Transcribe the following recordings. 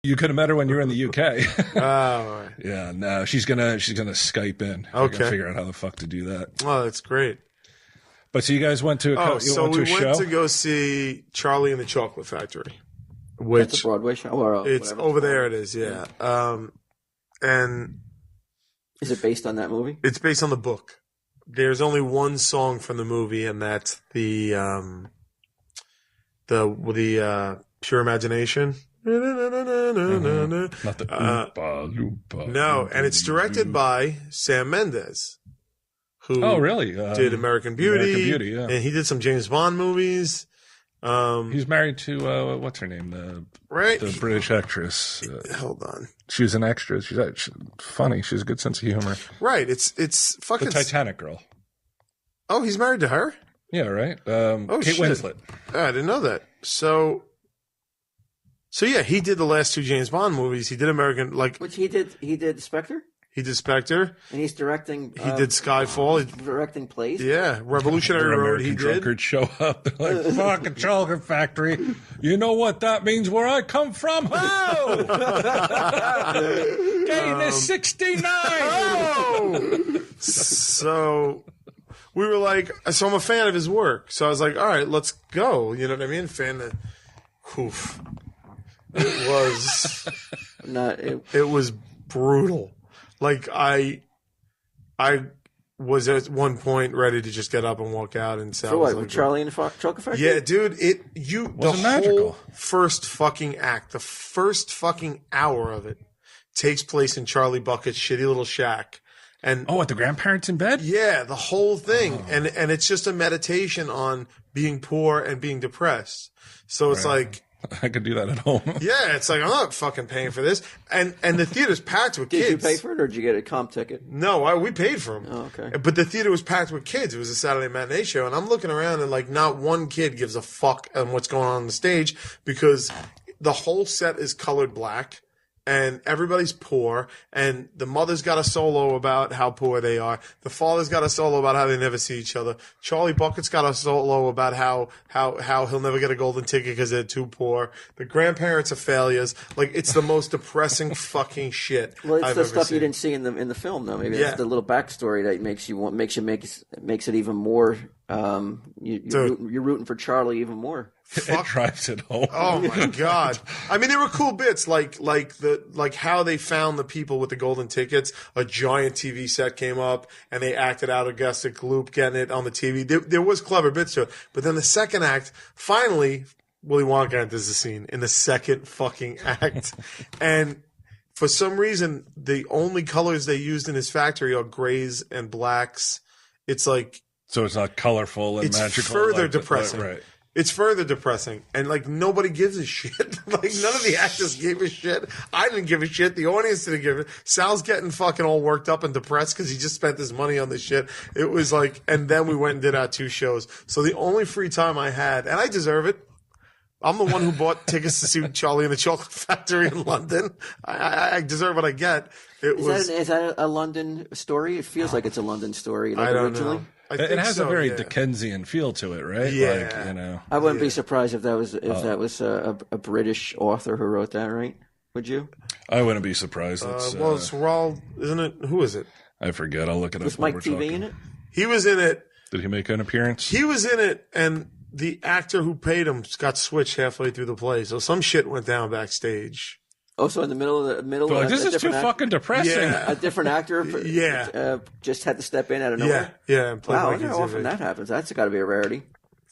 You could have met her when you were in the UK. Oh, Yeah, no, she's gonna Skype in. I Okay. gotta figure out how the fuck to do that. oh, that's great. But so you guys went to a So we went show? to go see Charlie and the Chocolate Factory, That's a which Broadway show. Or, it's whatever over called. there. It is, yeah. And Is it based on that movie? it's based on the book. There's only one song from the movie, and that's the Pure Imagination. Not the Oompa Loompa. No, and it's directed by Sam Mendes, who Oh, really? did American Beauty. American Beauty, yeah. And he did some James Bond movies. He's married to what's her name? Right? The British actress. Hold on. She was an extra. She's funny. She has a good sense of humor. Right. It's The fucking. Titanic girl. Oh, he's married to her? Yeah, right. Oh, Kate shit. Winslet. Oh, I didn't know that. So yeah, he did the last two James Bond movies. He did American, like, Which he did. He did Spectre, he did Spectre. and he's directing. He did Skyfall. He's directing plays. Yeah. Revolutionary Where Road, American he did. drunkards show up. They're like, fucking chocolate factory. You know what that means where I come from? Oh! Gain is 69! Oh! So we were like, so I'm a fan of his work. So I was like, all right, let's go. You know what I mean? Oof. It was, Not. it was brutal. Like I was at one point ready to just get up and walk out and say, For what? With Charlie and the Chocolate Factory? yeah, dude, the Wasn't whole magical. first fucking act, the first fucking hour of it takes place in Charlie Bucket's shitty little shack. And Oh, at the grandparents in bed? yeah, the whole thing. And it's just a meditation on being poor and being depressed. So it's like, I could do that at home. yeah, it's like, I'm not fucking paying for this. And the theater's packed with Did kids. you pay for it, or did you get a comp ticket? No, we paid for them. Oh, okay. But the theater was packed with kids. It was a Saturday matinee show. And I'm looking around and like not one kid gives a fuck on what's going on the stage because the whole set is colored black. And everybody's poor, and the mother's got a solo about how poor they are. The father's got a solo about how they never see each other. Charlie Bucket's got a solo about how he'll never get a golden ticket because they're too poor. The grandparents are failures. Like, it's the most depressing fucking shit Well, it's I've the ever stuff seen. you didn't see in the film, though. Maybe Yeah. that's the little backstory that makes it even more. You're rooting for Charlie even more. It drives it home. Oh my god! I mean, there were cool bits like how they found the people with the golden tickets. A giant TV set came up and they acted out Augusta Gloop getting it on the TV. There was clever bits to it, but then the second act, finally, Willy Wonka enters the scene in the second fucking act, and for some reason, the only colors they used in his factory are grays and blacks. It's like So it's not colorful and it's magical. further like the- depressing. Right. It's further depressing. And, like, nobody gives a shit. Like, none of the actors gave a shit. I didn't give a shit. The audience didn't give it. Sal's getting fucking all worked up and depressed because he just spent his money on this shit. It was like, and then we went and did our two shows. So the only free time I had, and I deserve it, I'm the one who bought tickets to see Charlie and the Chocolate Factory in London. I deserve what I get. Is that a London story? It feels like it's a London story. Like I don't originally. know. I It think has so, a very yeah. Dickensian feel to it, right? Yeah. Like, you know. I wouldn't be surprised if that was a British author who wrote that, right? Would you? I wouldn't be surprised. It's, Well, it's Raul, isn't it? Who is it? I forget. I'll look it up. Was while Mike we're TV talking. in it? He was in it. Did he make an appearance? He was in it, and the actor who paid him got switched halfway through the play. So some shit went down backstage. Oh, so in the middle. They're like, this is too fucking depressing. Yeah. A different actor, Yeah. just had to step in out of nowhere. Yeah. And played Wow, I like wonder he's how of often age. that happens. That's got to be a rarity.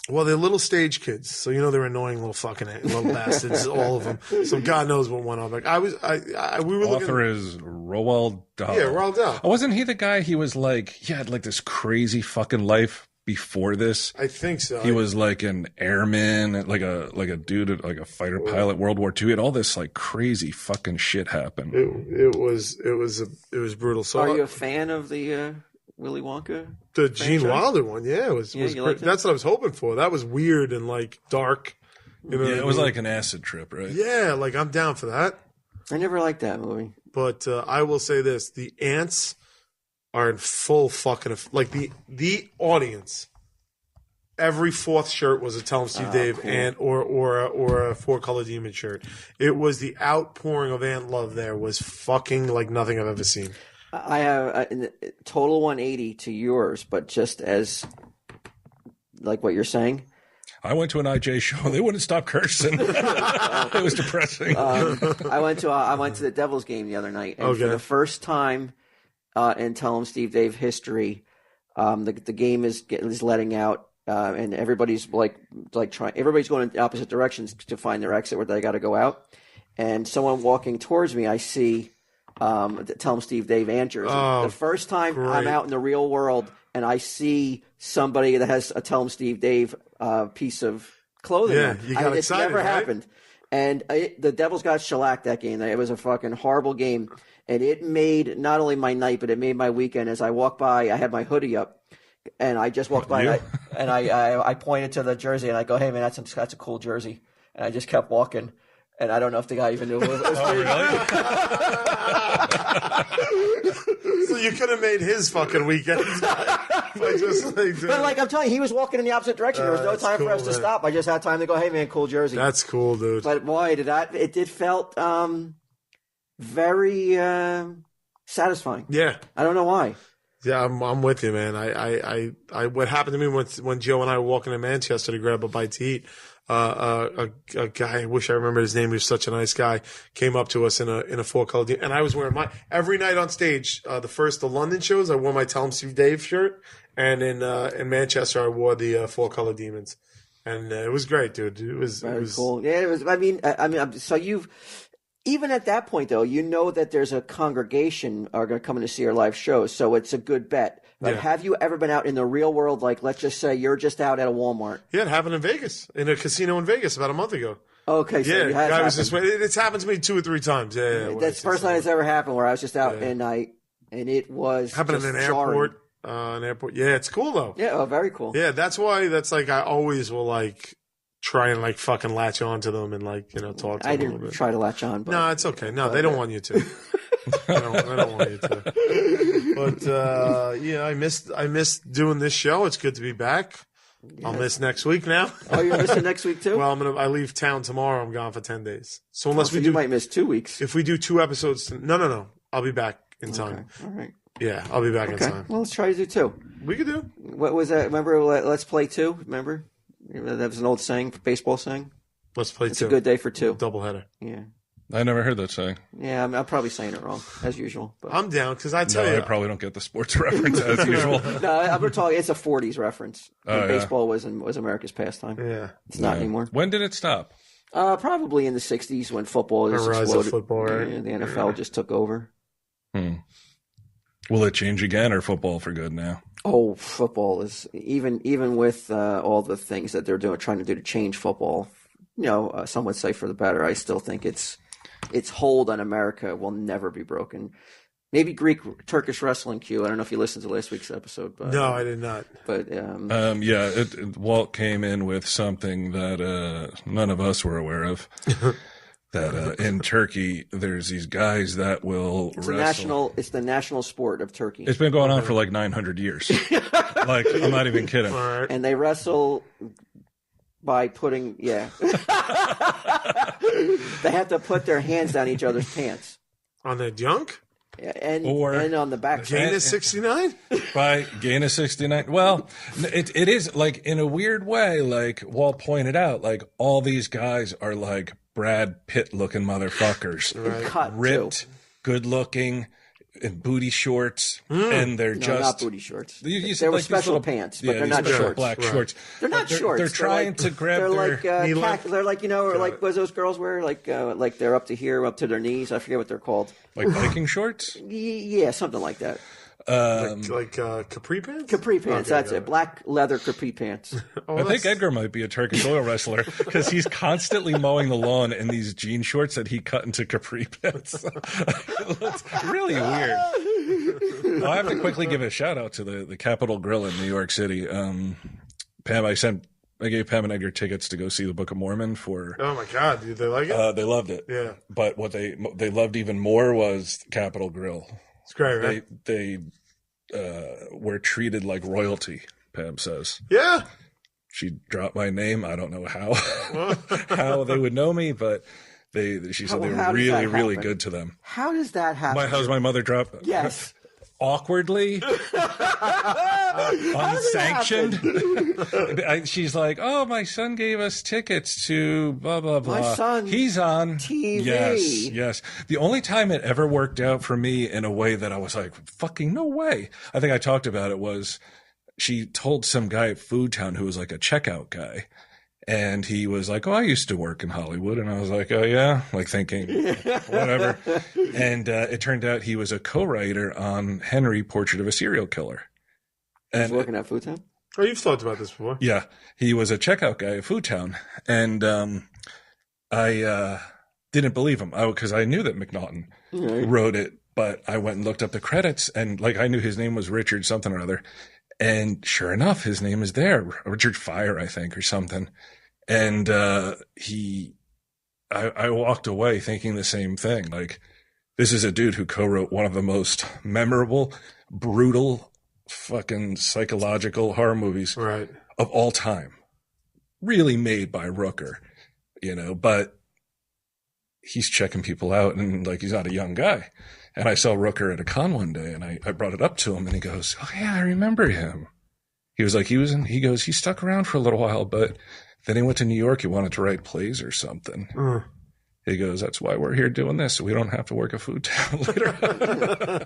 Well, they're little stage kids, so you know they're annoying little fucking little bastards, all of them. So God knows what went on. Like we were looking. Author is Roald Dahl. Yeah, Roald Dahl. Oh, wasn't he the guy? He was like, he had like this crazy fucking life before this. I think so. He was like an airman, like a dude, like a fighter pilot, World War II. He had all this like crazy fucking shit happen. It was brutal. So Are you a fan of the Willy Wonka? the Gene franchise? Wilder one, yeah, it was Yeah, you great. liked it? That's what I was hoping for. That was weird and like dark. You know, Yeah, what it I was mean? like an acid trip, right? yeah, like I'm down for that. I never liked that movie. But I will say this: the ants are in full fucking like the audience every fourth shirt was a Tell 'em Steve Dave cool. and or a Four Color Demon shirt. It was the outpouring of ant love. There was fucking like nothing I've ever seen. I have a total 180 to yours, but just as like what you're saying. I went to an IJ show. They wouldn't stop cursing. It was depressing. I went to the Devils game the other night, and for the first time in Tell 'em Steve Dave history, the game is letting out, and everybody's like trying. Everybody's going in opposite directions to find their exit where they got to go out. And someone walking towards me, I see Tell 'em Steve Dave and jersey. The first time I'm out in the real world, and I see somebody that has a Tell 'em Steve Dave piece of clothing. Yeah, you got excited. It's never right? happened. And the Devils got shellacked that game. It was a fucking horrible game. And it made not only my night, but it made my weekend. As I walked by, I had my hoodie up. And I just walked by and I pointed to the jersey and I go, hey, man, that's a cool jersey. And I just kept walking. And I don't know if the guy even knew it was me. So you could have made his fucking weekend. But like I'm telling you, he was walking in the opposite direction. There was no time for us to stop. I just had time to go, hey, man, cool jersey. That's cool, dude. But boy, it felt very satisfying. Yeah. I don't know why. Yeah, I'm with you, man. I what happened to me when Joe and I were walking to Manchester to grab a bite to eat, a guy, I wish I remembered his name, he was such a nice guy, came up to us in a Four Color Demon, and I was wearing every night on stage, the London shows, I wore my Tell 'em Steve Dave shirt, and in Manchester I wore the Four Color Demons. And it was great, dude. It was cool. Yeah, it was. I mean, so you've even at that point though, you know that there's a congregation are going to come in to see your live shows, so it's a good bet. But have you ever been out in the real world? Like, let's just say you're just out at a Walmart. Yeah, it happened in Vegas, in a casino in Vegas about a month ago. Okay, so yeah, guy was just it's happened to me 2 or 3 times. Yeah, that's the first time it's ever happened where I was just out and it was happened in an airport. Yeah, it's cool though. Yeah, very cool. Yeah, that's why. That's like I always will like try and like fucking latch on to them and like talk to them a little bit. I didn't try to latch on, but no, it's okay. No, they don't want you to. I don't want you to. But yeah, I missed doing this show. It's good to be back. Yeah. I'll miss next week now. Oh, you're missing next week too? Well, I leave town tomorrow. I'm gone for 10 days. So unless you might miss 2 weeks. If we do 2 episodes, no. I'll be back in time. Okay. All right. Yeah, I'll be back in time. Well, let's try to do 2. We could do. What was that? Remember, Let's Play 2? Remember? That was an old saying, baseball saying. Let's play 2. It's a good day for 2. Doubleheader. Yeah. I never heard that saying. Yeah, I'm probably saying it wrong, as usual. But. I'm down, because I tell you. I probably don't get the sports reference as usual. No, we're talking, it's a 40s reference. Baseball was America's pastime. Yeah. It's not anymore. When did it stop? Probably in the 60s when football just exploded. Football, right? The NFL just took over. Will it change again, or football for good now? Oh, football is even with all the things that they're trying to do to change football. Some would say for the better. I still think its hold on America will never be broken. Maybe Turkish wrestling, Q. I don't know if you listened to last week's episode, but no, I did not. But Walt came in with something that none of us were aware of. That in Turkey, there's these guys that will wrestle. It's the national sport of Turkey. It's been going on for like 900 years. Like, I'm not even kidding. Right. And they wrestle by putting, They have to put their hands down each other's pants. On the junk? And on the back. Gaina 69? By Gaina 69. Well, it is like, in a weird way, like Walt pointed out, like all these guys are like Brad Pitt looking motherfuckers. Right. Cut, ripped, good looking, in booty shorts, and they're not booty shorts. You they were like special pants, but they're not shorts. Black shorts. They're not shorts. They're trying to grab they're like like what those girls wear, like they're up to here, up to their knees. I forget what they're called. Like biking shorts? Yeah, something like that. Like capri pants? Capri pants, that's it. Black leather capri pants. I think Edgar might be a Turkish oil wrestler because he's constantly mowing the lawn in these jean shorts that he cut into capri pants. It's really weird. I have to quickly give a shout out to the Capitol Grill in New York City. Pam, I gave Pam and Edgar tickets to go see the Book of Mormon for. Oh my God, did they like it? They loved it. Yeah. But what they loved even more was Capitol Grill. It's great, right? They were treated like royalty, Pam says. Yeah. She dropped my name. I don't know how how they would know me, but she said they were really, really good to them. How does that happen? How's my mother drop? Yes. Awkwardly, unsanctioned. She's like, "Oh, my son gave us tickets to blah blah blah. My son, he's on TV." Yes. The only time it ever worked out for me in a way that I was like, "Fucking no way." I think I talked about it was she told some guy at Food Town who was like a checkout guy. And he was like, "Oh, I used to work in Hollywood." And I was like, "Oh, yeah," like thinking, whatever. And it turned out he was a co-writer on Henry, Portrait of a Serial Killer. And he's working at Food Town? Oh, you've talked about this before. Yeah. He was a checkout guy at Food Town. And I didn't believe him because I knew that McNaughton wrote it. But I went and looked up the credits. And like I knew his name was Richard something or other. And sure enough, his name is there, Richard Fire, I think, or something. And I walked away thinking the same thing. Like, this is a dude who co-wrote one of the most memorable, brutal, fucking psychological horror movies of all time. Really made by Rooker, but he's checking people out and like he's not a young guy. And I saw Rooker at a con one day and I brought it up to him and he goes, "Oh yeah, I remember him." He was like, he goes, he stuck around for a little while, but then he went to New York. He wanted to write plays or something. He goes, "That's why we're here doing this, so we don't have to work a Food Town later."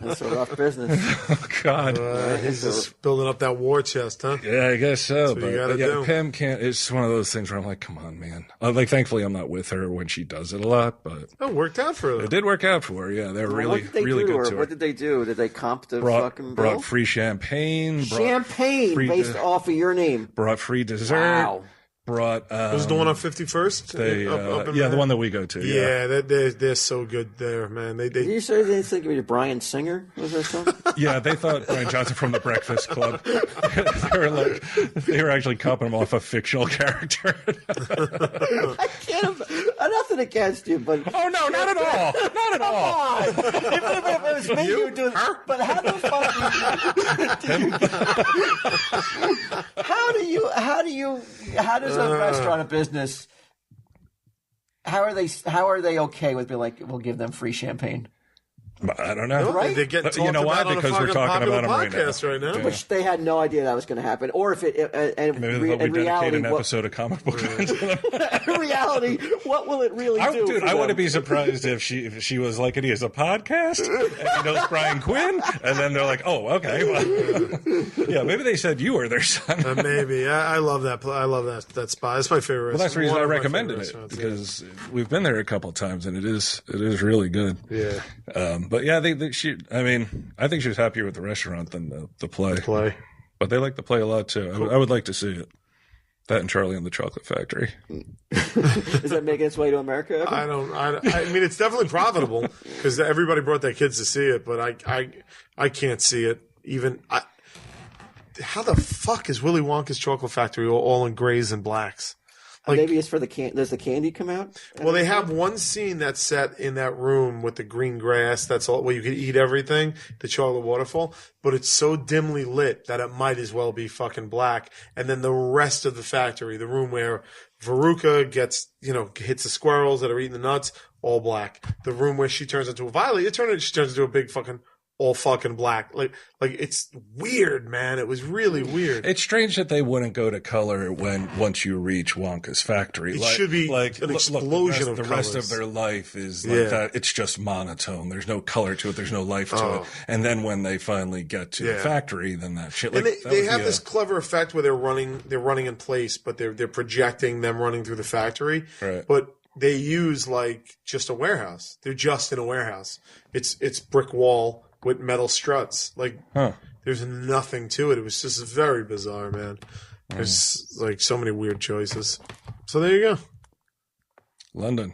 That's a rough business. Oh, God. He's just building up that war chest, huh? Yeah, I guess so. But Pam can't. It's one of those things where I'm like, come on, man. Like, thankfully, I'm not with her when she does it a lot, but it worked out for her. It did work out for her. Yeah, they're really good to her. What did they do? Did they comp the fucking bill? Brought free champagne. Based off of your name. Brought free dessert. Wow. Brought was the one on 51st? The one that we go to. Yeah, they're so good there, man. Did you say they think it was Brian Singer? Was that something? Yeah, they thought Brian Johnson from The Breakfast Club. they were actually copying him off a fictional character. I can't. Nothing against you, but oh no, not at all, not at all. Even if it was me, you do. But how the fuck? How does a restaurant, a business, how are they okay with being like, we'll give them free champagne? I don't know. Right? They get you know why? Because we're talking about them right now. Yeah. Which they had no idea that was going to happen. Or if it, maybe they'll dedicate an episode of Comic Book. In reality, what will it really do? Dude, I wouldn't be surprised if she was like, it is a podcast, and he knows Brian Quinn, and then they're like, oh, okay. Well, yeah, maybe they said you were their son. Maybe. I love that. I love that spot. It's my favorite. Well, that's the reason I recommended it, because we've been there a couple of times, and it is really good. Yeah. But yeah, I think she was happier with the restaurant than the play. But they like the play a lot too. I would like to see it. That and Charlie and the Chocolate Factory. Is that making its way to America ever? I mean, it's definitely profitable because everybody brought their kids to see it, but I can't see it even. How the fuck is Willy Wonka's Chocolate Factory all in grays and blacks? Like, maybe it's for does the candy come out? Well, they have one scene that's set in that room with the green grass. That's all where you can eat everything, the chocolate waterfall. But it's so dimly lit that it might as well be fucking black. And then the rest of the factory, the room where Veruca gets, hits the squirrels that are eating the nuts, all black. The room where she turns into a violet, she turns into a big fucking all fucking black. Like it's weird, man. It was really weird. It's strange that they wouldn't go to color once you reach Wonka's factory. It should be like an explosion of the rest of their life is like that. It's just monotone. There's no color to it. There's no life to it. And then when they finally get to the factory, then that shit. And they have this clever effect where they're running in place, but they're projecting them running through the factory. Right. But they use like just a warehouse. They're just in a warehouse. It's brick wall with metal struts. There's nothing to it. It was just very bizarre, man. There's like so many weird choices. So there you go. London.